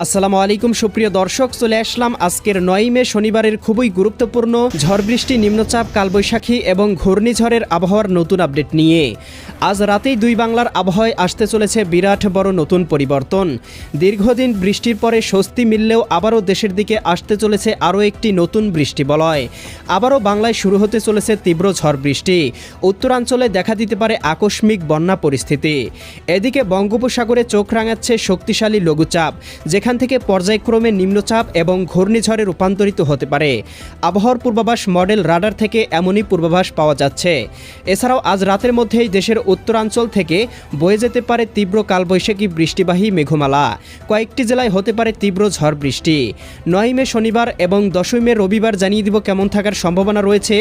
আসসালামু আলাইকুম সুপ্রিয় দর্শক, চলে আসলাম আজকের 9 মে শনিবারের খুবই গুরুত্বপূর্ণ ঝড় বৃষ্টি, নিম্নচাপ, কালবৈশাখী এবং ঘূর্ণিঝড়ের আবহাওয়ার নতুন আপডেট নিয়ে। আজ রাতেই দুই বাংলার আবহাওয়ায় আসতে চলেছে বিরাট বড় নতুন পরিবর্তন। দীর্ঘদিন বৃষ্টির পরে স্বস্তি মিললেও আবারও দেশের দিকে আসতে চলেছে আরও একটি নতুন বৃষ্টি বলয়। আবারও বাংলায় শুরু হতে চলেছে তীব্র ঝড় বৃষ্টি। উত্তরাঞ্চলে দেখা দিতে পারে আকস্মিক বন্যা পরিস্থিতি। এদিকে বঙ্গোপসাগরে চোখ রাঙাচ্ছে শক্তিশালী লঘুচাপ, যেখান থেকে পর্যায়ক্রমে নিম্নচাপ এবং ঘূর্ণিঝড়ে রূপান্তরিত হতে পারে। আবহাওয়ার পূর্বাভাস মডেল রাডার থেকে এমনই পূর্বাভাস পাওয়া যাচ্ছে। এছাড়াও আজ রাতের মধ্যেই দেশের উত্তরাঞ্চল থেকে বয়ে যেতে পারে তীব্র কালবৈশাখী বৃষ্টিবাহী মেঘমালা। কয়েকটি জেলায় হতে পারে তীব্র ঝড় বৃষ্টি। 9 মে শনিবার এবং 10 মে রবিবার জানিয়ে দিব কেমন থাকার সম্ভাবনা রয়েছে।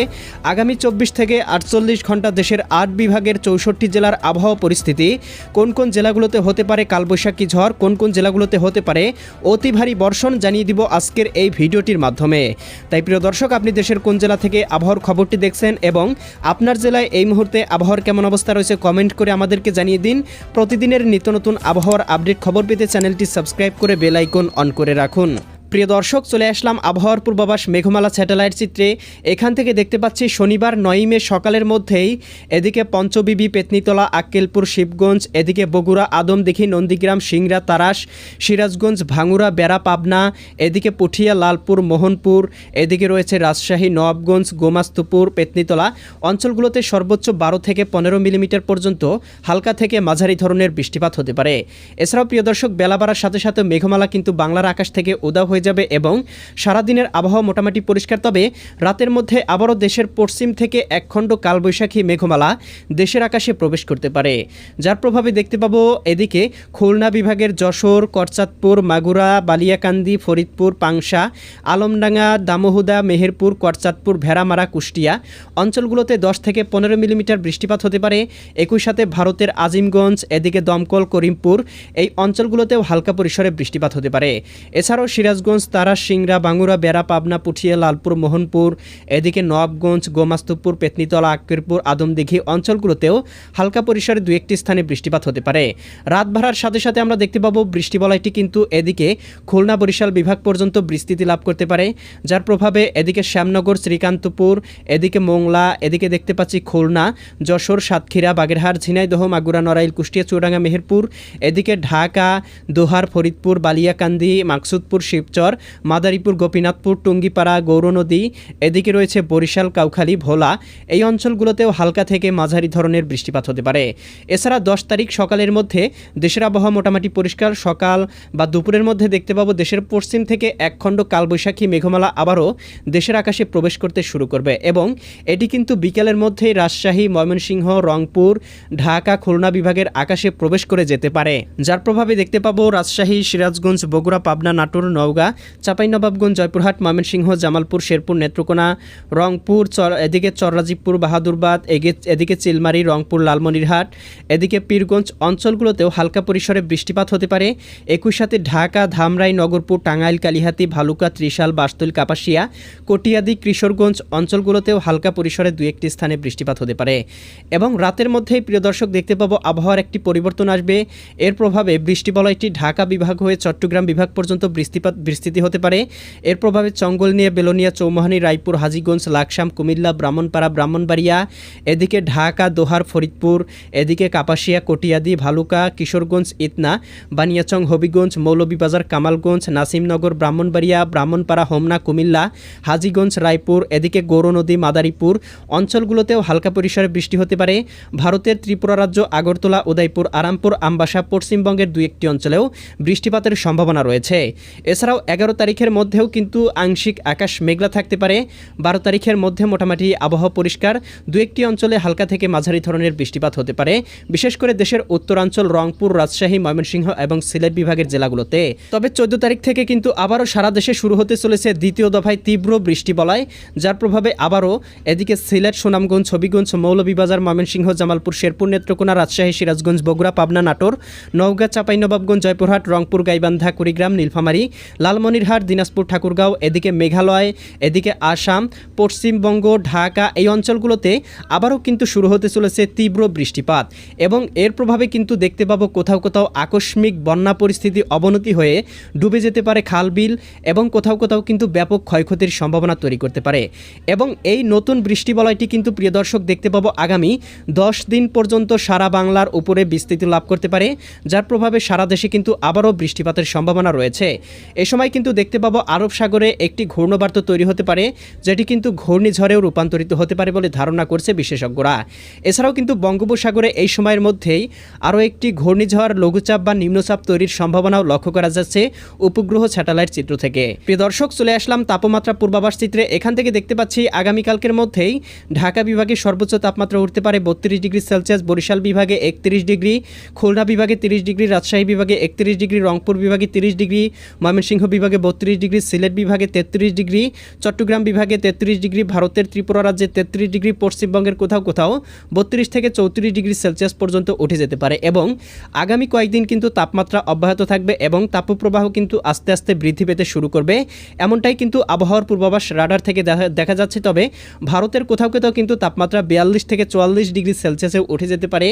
আগামী 24 থেকে 48 ঘন্টা দেশের 8 বিভাগের 64 জেলার আবহাওয়া পরিস্থিতি, কোন কোন জেলাগুলোতে হতে পারে কালবৈশাখী ঝড়, কোন কোন জেলাগুলোতে হতে পারে অতি ভারী বর্ষণ জানিয়ে দিব আজকের এই ভিডিওটির মাধ্যমে। তাই প্রিয় দর্শক, আপনি দেশের কোন জেলা থেকে আবহাওয়ার খবরটি দেখছেন এবং আপনার জেলায় এই মুহূর্তে আবহাওয়ার কেমন অবস্থা রয়েছে কমেন্ট করে আমাদেরকে জানিয়ে দিন। প্রতিদিনের নিত্য নতুন আবহাওয়ার আপডেট খবর পেতে চ্যানেলটি সাবস্ক্রাইব করে বেল আইকন অন করে রাখুন। প্রিয় দর্শক, চলে আসলাম আবহাওয়ার পূর্বাভাস মেঘমালা স্যাটেলাইট চিত্রে। এখান থেকে দেখতে পাচ্ছি শনিবার 9 মে সকালের মধ্যেই এদিকে পঞ্চবিবি, পেতনিতলা, আক্কেলপুর, শিবগঞ্জ, এদিকে বগুড়া, আদমদিঘি, নন্দীগ্রাম, সিংড়া, তারাস, সিরাজগঞ্জ, ভাঙ্গুড়া, বেড়া, পাবনা, এদিকে পুঠিয়া, লালপুর, মোহনপুর, এদিকে রয়েছে রাজশাহী, নবাবগঞ্জ, গোমাস্তুপুর, পেতনিতলা অঞ্চলগুলোতে সর্বোচ্চ 12 থেকে 15 মিলিমিটার পর্যন্ত হালকা থেকে মাঝারি ধরনের বৃষ্টিপাত হতে পারে। এছাড়াও প্রিয় দর্শক, বেলা বাড়ার সাথে সাথে মেঘমালা কিন্তু বাংলার আকাশ থেকে উধাও হয়ে যাবে এবং সারাদিনের আবহাওয়া মোটামুটি পরিষ্কার। তবে রাতের মধ্যে আবারও দেশের পশ্চিম থেকে একখণ্ড কালবৈশাখী মেঘমালা দেশের আকাশে প্রবেশ করতে পারে, যার প্রভাবে দেখতে পাবো এদিকে খুলনা বিভাগের যশোর, করচাঁদপুর, মাগুরা, বালিয়াকান্দি, ফরিদপুর, পাংশা, আলমডাঙ্গা, দামোহদা, মেহেরপুর, করচাঁদপুর, ভেড়ামারা, কুষ্টিয়া অঞ্চলগুলোতে 10 থেকে 15 মিলিমিটার বৃষ্টিপাত হতে পারে। একই সাথে ভারতের আজিমগঞ্জ, এদিকে দমকল, করিমপুর এই অঞ্চলগুলোতেও হালকা পরিসরে বৃষ্টিপাত হতে পারে। এছাড়াও সিরাজগঞ্জ, তারাস, সিংড়া, বাঙ্গুরা, বেড়া, পাবনা, পুঠিয়া, লালপুর, মোহনপুর, এদিকে নবাবগঞ্জ, গোমাস্তুপুর, পেতনিতলা, আক্কেলপুর, আদমদিঘি অঞ্চলগুলোতেও হালকা পরিসরে 2-1টি স্থানে বৃষ্টিপাত হতে পারে। রাত বাড়ার সাথে সাথে আমরা দেখতে পাবো বৃষ্টি বলয়টি কিন্তু এদিকে খুলনা, বরিশাল বিভাগ পর্যন্ত বিস্তৃতি লাভ করতে পারে, যার প্রভাবে এদিকে শ্যামনগর, শ্রীকান্তপুর, এদিকে মোংলা, এদিকে দেখতে পাচ্ছি খুলনা, যশোর, সাতক্ষীরা, বাগেরহাট, ঝিনাইদহ, মাগুরা, নড়াইল, কুষ্টিয়া, চুয়াডাঙ্গা, মেহেরপুর, এদিকে ঢাকা, দোহার, ফরিদপুর, বালিয়াকান্দি, মাকসুদপুর, শিবচর, মাদারীপুর, গোপীনাথপুর, টুঙ্গিপাড়া, গৌরনদী, এদিকে রয়েছে বরিশাল, কাউখালী, ভোলা এই অঞ্চলগুলোতেও হালকা থেকে মাঝারি ধরনের বৃষ্টিপাত হতে পারে। এছাড়া 10 তারিখ সকালের মধ্যে দেশের আবহাওয়া মোটামুটি পরিষ্কার। সকাল বা দুপুরের মধ্যে দেখতে পাবো দেশের পশ্চিম থেকে একখণ্ড কালবৈশাখী মেঘমালা আবারও দেশের আকাশে প্রবেশ করতে শুরু করবে এবং এটি কিন্তু বিকেলের মধ্যেই রাজশাহী, ময়মনসিংহ, রংপুর, ঢাকা, খুলনা বিভাগের আকাশে প্রবেশ করে যেতে পারে, যার প্রভাবে দেখতে পাবো রাজশাহী, সিরাজগঞ্জ, বগুড়া, পাবনা, নাটোর, নওগাঁ, চাঁপাইনবাবগঞ্জ, জয়পুরহাট, ময়মনসিংহ, জামালপুর, শেরপুর, নেত্রকোনা, রংপুর, এদিকে চররাজীবপুর, বাহাদুরবাদ, এদিকে চিলমারি, রংপুর, লালমনিরহাট, এদিকে পীরগঞ্জ অঞ্চলগুলোতেও হালকা পরিসরে বৃষ্টিপাত হতে পারে। একই সাথে ঢাকা, ধামরাই, নগরপুর, টাঙ্গাইল, কালিহাতী, ভালুকা, ত্রিশাল, বাসতুল, কাপাসিয়া, কটিয়াদি, কিশোরগঞ্জ অঞ্চলগুলোতেও হালকা পরিসরে 2-1টি স্থানে বৃষ্টিপাত হতে পারে। এবং রাতের মধ্যেই প্রিয় দর্শক দেখতে পাবো আবহাওয়ার একটি পরিবর্তন আসবে। এর প্রভাবে বৃষ্টি বলয়টি ঢাকা বিভাগ হয়ে চট্টগ্রাম বিভাগ পর্যন্ত বিস্তৃতি হতে পারে। এর প্রভাবে চঙ্গলনিয়া, বেলোনিয়া, চৌমোহনী, রায়পুর, হাজীগঞ্জ, লাকসাম, কুমিল্লা, ব্রাহ্মণপাড়া, ব্রাহ্মণবাড়িয়া, এদিকে ঢাকা, দোহার, ফরিদপুর, এদিকে কাপাসিয়া, কটিয়াদি, ভালুকা, কিশোরগঞ্জ, ইতনা, বানিয়াচং, হবিগঞ্জ, মৌলভীবাজার, কামালগঞ্জ, নাসিমনগর, ব্রাহ্মণবাড়িয়া, ব্রাহ্মণপাড়া, হোমনা, কুমিল্লা, হাজীগঞ্জ, রায়পুর, এদিকে গৌরনদী, মাদারীপুর অঞ্চলগুলোতেও হালকা পরিসরে বৃষ্টি হতে পারে। ভারতের ত্রিপুরা রাজ্য, আগরতলা, উদয়পুর, আরামপুর, আমবাসা, পশ্চিমবঙ্গের 2-1টি অঞ্চলেও বৃষ্টিপাতের সম্ভাবনা রয়েছে। এছাড়াও 11 তারিখের মধ্যেও কিন্তু আংশিক আকাশ মেঘলা থাকতে পারে। 12 তারিখের মধ্যে মোটামুটি আবহাওয়া পরিষ্কার। 2-1টি অঞ্চলে হালকা থেকে মাঝারি ধরনের বৃষ্টিপাত হতে পারে, বিশেষ করে দেশের উত্তরাঞ্চল, রংপুর, রাজশাহী, ময়মনসিংহ এবং সিলেট বিভাগের জেলাগুলোতে। তবে 14 তারিখ থেকে কিন্তু আবারও সারা দেশে শুরু হতে চলেছে দ্বিতীয় দফায় তীব্র বৃষ্টি বলয়, যার প্রভাবে আবারও এদিকে সিলেট, সুনামগঞ্জ, হবিগঞ্জ, মৌলভীবাজার, ময়মনসিংহ, জামালপুর, শেরপুর, নেত্রকোনা, রাজশাহী, সিরাজগঞ্জ, বগুড়া, পাবনা, নাটোর, নওগাঁ, চাঁপাইনবাবগঞ্জ, জয়পুরহাট, রংপুর, গাইবান্ধা, কুড়িগ্রাম, নীলফামারী, লাল লালমনিরহাট, দিনাজপুর, ঠাকুরগাঁও, এদিকে মেঘালয়, এদিকে আসাম, পশ্চিমবঙ্গ, ঢাকা এই অঞ্চলগুলোতে আবারও কিন্তু শুরু হতে চলেছে তীব্র বৃষ্টিপাত এবং এর প্রভাবে কিন্তু দেখতে পাবো কোথাও কোথাও আকস্মিক বন্যা পরিস্থিতি অবনতি হয়ে ডুবে যেতে পারে খাল বিল এবং কোথাও কোথাও কিন্তু ব্যাপক ক্ষয়ক্ষতির সম্ভাবনা তৈরি করতে পারে। এবং এই নতুন বৃষ্টিবলয়টি কিন্তু প্রিয় দর্শক দেখতে পাবো আগামী 10 দিন পর্যন্ত সারা বাংলার উপরে বিস্তৃতি লাভ করতে পারে, যার প্রভাবে সারা দেশে কিন্তু আবারও বৃষ্টিপাতের সম্ভাবনা রয়েছে। এ সময় কিন্তু দেখতে পাবো আরব সাগরে একটি ঘূর্ণবার্ত তৈরি হতে পারে, যেটি কিন্তু ঘূর্ণিঝড়েও রূপান্তরিত হতে পারে বলে ধারণা করছে বিশেষজ্ঞরা। এছাড়াও কিন্তু বঙ্গোপসাগরে এই সময়ের মধ্যেই আরও একটি ঘূর্ণিঝড়, লঘুচাপ বা নিম্নচাপ তৈরির সম্ভাবনাও লক্ষ্য করা যাচ্ছে উপগ্রহ স্যাটেলাইট চিত্র থেকে। প্রিয় দর্শক, চলে আসলাম তাপমাত্রা পূর্বাভাস চিত্রে। এখান থেকে দেখতে পাচ্ছি আগামীকালকের মধ্যেই ঢাকা বিভাগে সর্বোচ্চ তাপমাত্রা উঠতে পারে 32 ডিগ্রি সেলসিয়াস, বরিশাল বিভাগে 31 ডিগ্রি, খুলনা বিভাগে 30 ডিগ্রি, রাজশাহী বিভাগে 31 ডিগ্রি, রংপুর বিভাগে 30 ডিগ্রি, ময়মনসিংহ বিভাগে 32 ডিগ্রি, সিলেট বিভাগে 33 ডিগ্রি, চট্টগ্রাম বিভাগে 33 ডিগ্রি, ভারতের ত্রিপুরা রাজ্যে 33 ডিগ্রি, পশ্চিমবঙ্গের কোথাও কোথাও 32 থেকে 34 ডিগ্রি সেলসিয়াস পর্যন্ত উঠে যেতে পারে। এবং আগামী কয়েকদিন কিন্তু তাপমাত্রা অব্যাহত থাকবে এবং তাপপ্রবাহ কিন্তু আস্তে আস্তে বৃদ্ধি পেতে শুরু করবে, এমনটাই কিন্তু আবহাওয়ার পূর্বাভাস রাডার থেকে দেখা যাচ্ছে। তবে ভারতের কোথাও কোথাও কিন্তু তাপমাত্রা 42 থেকে 44 ডিগ্রি সেলসিয়াসে উঠে যেতে পারে,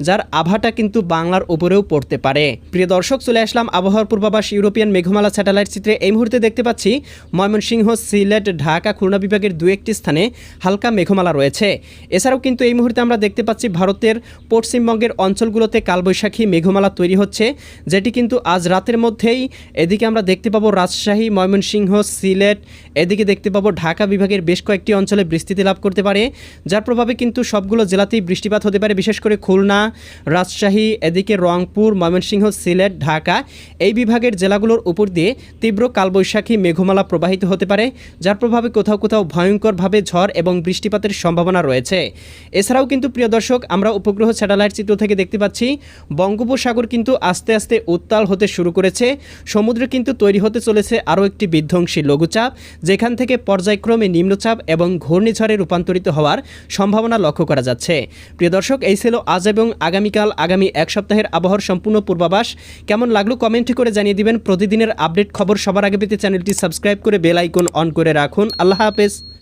যার আভাটা কিন্তু বাংলার উপরেও পড়তে পারে। প্রিয় দর্শক, চলে আসলাম আবহাওয়ার পূর্বাভাস ইউরোপিয়ান মেঘমালা স্যাটেলাইট চিত্রে। এই মুহূর্তে দেখতে পাচ্ছি ময়মনসিংহ, সিলেট, ঢাকা, খুলনা বিভাগের দু একটি স্থানে হালকা মেঘমালা রয়েছে। এছাড়াও কিন্তু এই মুহূর্তে আমরা দেখতে পাচ্ছি ভারতের পশ্চিমবঙ্গের অঞ্চলগুলোতে কালবৈশাখী মেঘমালা তৈরি হচ্ছে, যেটি কিন্তু আজ রাতের মধ্যেই এদিকে আমরা দেখতে পাবো রাজশাহী, ময়মনসিংহ, সিলেট, এদিকে দেখতে পাবো ঢাকা বিভাগের বেশ কয়েকটি অঞ্চলে বিস্তৃতি লাভ করতে পারে, যার প্রভাবে কিন্তু সবগুলো জেলাতেই বৃষ্টিপাত হতে পারে। বিশেষ করে খুলনা, রাজশাহী, এদিকে রংপুর, ময়মনসিংহ, সিলেট, ঢাকা এই বিভাগের জেলাগুলোর উপর দিয়ে তীব্র কালবৈশাখী মেঘমালা প্রবাহিত হতে পারে, যার প্রভাবে কোথাও কোথাও ভয়ঙ্করভাবে ঝড় এবং বৃষ্টিপাতের সম্ভাবনা রয়েছে। এছাড়াও কিন্তু প্রিয় দর্শক, আমরা উপগ্রহ স্যাটেলাইট চিত্র থেকে দেখতে পাচ্ছি বঙ্গোপসাগর কিন্তু আস্তে আস্তে উত্তাল হতে শুরু করেছে। সমুদ্রে কিন্তু তৈরি হতে চলেছে আরও একটি বিধ্বংসী লঘুচাপ, যেখান থেকে পর্যায়ক্রমে নিম্নচাপ এবং ঘূর্ণিঝড়ে রূপান্তরিত হওয়ার সম্ভাবনা লক্ষ্য করা যাচ্ছে। প্রিয় দর্শক, এই ছিল আজ এবং আগামীকাল, আগামী এক সপ্তাহের আবহাওয়ার সম্পূর্ণ পূর্বাভাস। কেমন লাগলো কমেন্ট করে জানিয়ে দিবেন। প্রতিদিনের আপডেট খবর সবার আগে পেতে চ্যানেলটি সাবস্ক্রাইব করে বেল আইকন অন করে রাখুন। আল্লাহ হাফেজ।